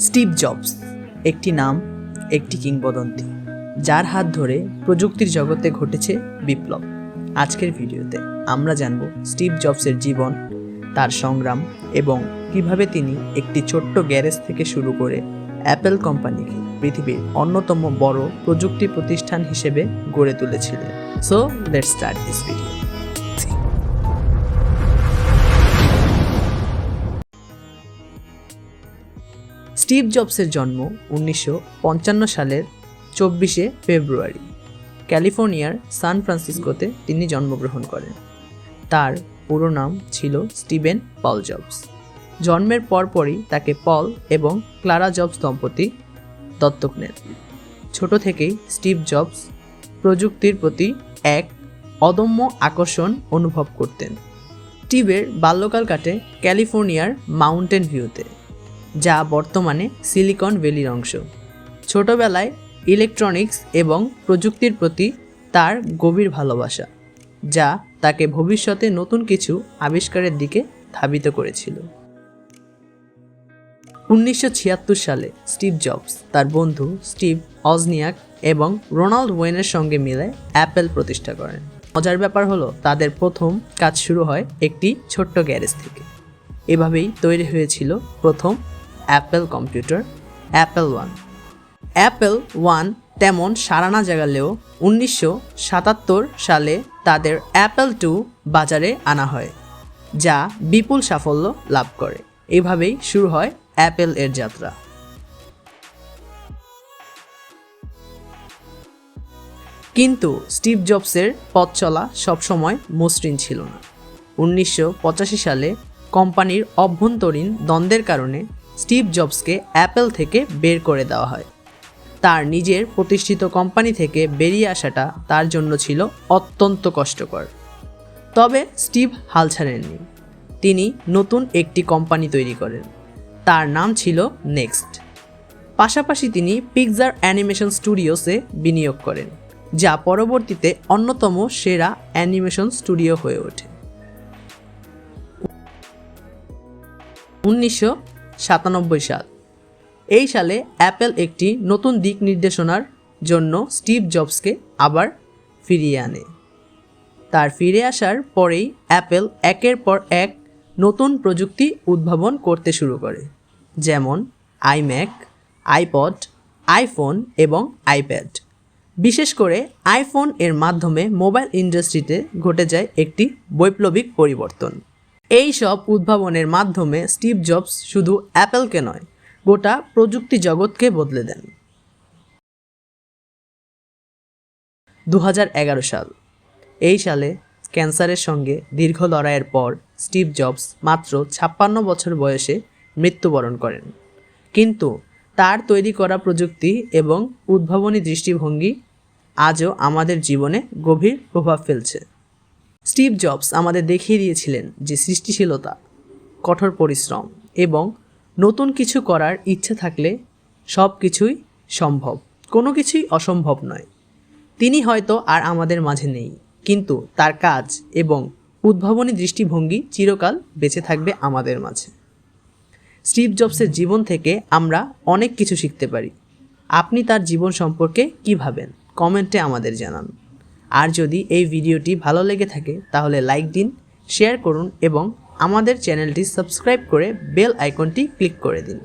Steve jobs একটি নাম, একটি কিংবদন্তি, যার হাত ধরে প্রযুক্তির জগতে ঘটেছে বিপ্লব। আজকের ভিডিওতে আমরা জানব স্টিভ জবসের জীবন, তার সংগ্রাম এবং কিভাবে তিনি একটি ছোট্ট গ্যারেজ থেকে শুরু করে অ্যাপেল কোম্পানিকে পৃথিবীর অন্যতম বড় প্রযুক্তি প্রতিষ্ঠান হিসেবে গড়ে তুলেছিলেন। So let's start this video. Steve জবসের জন্ম 1955 সালের 24শে ফেব্রুয়ারি ক্যালিফোর্নিয়ার সান ফ্রান্সিসকোতে তিনি জন্মগ্রহণ করেন। তার পুরো নাম ছিল স্টিভেন পল জবস। জন্মের পরপরই তাকে পল এবং ক্লারা জবস দম্পতি দত্তক নেন। ছোট থেকেই স্টিভ জবস প্রযুক্তির প্রতি এক অদম্য আকর্ষণ অনুভব করতেন। স্টিভের বাল্যকাল কাটে ক্যালিফোর্নিয়ার মাউন্টেন ভিউতে, যা বর্তমানে সিলিকন ভ্যালির অংশ। ছোটবেলায় ইলেকট্রনিক্স এবং প্রযুক্তির প্রতি তার গভীর ভালোবাসা, যা তাকে ভবিষ্যতে নতুন কিছু আবিষ্কারের দিকে ধাবিত করেছিল। 1976 সালে স্টিভ জবস তার বন্ধু স্টিভ ওজনিয়াক এবং রোনাল্ড ওয়েনের সঙ্গে মিলে অ্যাপেল প্রতিষ্ঠা করেন। মজার ব্যাপার হলো, তাদের প্রথম কাজ শুরু হয় একটি ছোট্ট গ্যারেজ থেকে। এভাবেই তৈরি হয়েছিল প্রথম Apple computer, Apple one. Apple one তেমন সাড়া না জাগালেও 1977 সালে তাদের অ্যাপেল টু বাজারে আনা হয়, যা বিপুল সাফল্য লাভ করে। এভাবেই শুরু হয় অ্যাপেল এর যাত্রা। কিন্তু স্টিভ জবসের পথ চলা সবসময় মসৃণ ছিল না। 1985 সালে কোম্পানির অভ্যন্তরীণ দ্বন্দ্বের কারণে স্টিভ জবসকে অ্যাপেল থেকে বের করে দেওয়া হয়। তার নিজের প্রতিষ্ঠিত কোম্পানি থেকে বেরিয়ে আসাটা তার জন্য ছিল অত্যন্ত কষ্টকর। তবে স্টিভ হাল ছাড়েননি। তিনি নতুন একটি কোম্পানি তৈরি করেন। তার নাম ছিল নেক্সট। পাশাপাশি তিনি পিক্সার অ্যানিমেশন স্টুডিওসে বিনিয়োগ করেন, যা পরবর্তীতে অন্যতম সেরা অ্যানিমেশন স্টুডিও হয়ে ওঠে। 1997 সাল। এই সালে অ্যাপেল একটি নতুন দিক নির্দেশনার জন্য স্টিভ জবসকে আবার ফিরিয়ে আনে। তার ফিরে আসার পরেই অ্যাপেল একের পর এক নতুন প্রযুক্তি উদ্ভাবন করতে শুরু করে, যেমন আইম্যাক, আইপড, আইফোন এবং আইপ্যাড। বিশেষ করে আইফোন এর মাধ্যমে মোবাইল ইন্ডাস্ট্রিতে ঘটে যায় একটি বৈপ্লবিক পরিবর্তন। এই সব উদ্ভাবনের মাধ্যমে স্টিভ জবস শুধু অ্যাপেলকে নয়, গোটা প্রযুক্তি জগৎকে বদলে দেন। 2011 সাল। এই সালে ক্যান্সারের সঙ্গে দীর্ঘ লড়াইয়ের পর স্টিভ জবস মাত্র 56 বছর বয়সে মৃত্যুবরণ করেন। কিন্তু তার তৈরি করা প্রযুক্তি এবং উদ্ভাবনী দৃষ্টিভঙ্গি আজও আমাদের জীবনে গভীর প্রভাব ফেলছে। স্টিভ জবস আমাদের দেখিয়ে দিয়েছিলেন যে সৃষ্টিশীলতা, কঠোর পরিশ্রম এবং নতুন কিছু করার ইচ্ছে থাকলে সব কিছুই সম্ভব, কোনো কিছুই অসম্ভব নয়। তিনি হয়তো আর আমাদের মাঝে নেই, কিন্তু তার কাজ এবং উদ্ভাবনী দৃষ্টিভঙ্গি চিরকাল বেঁচে থাকবে আমাদের মাঝে। স্টিভ জবসের জীবন থেকে আমরা অনেক কিছু শিখতে পারি। আপনি তার জীবন সম্পর্কে কী ভাবেন কমেন্টে আমাদের জানান। আর যদি এই ভিডিওটি ভালো লেগে থাকে তাহলে লাইক দিন, শেয়ার করুন এবং আমাদের চ্যানেলটি সাবস্ক্রাইব করে বেল আইকনটি ক্লিক করে দিন।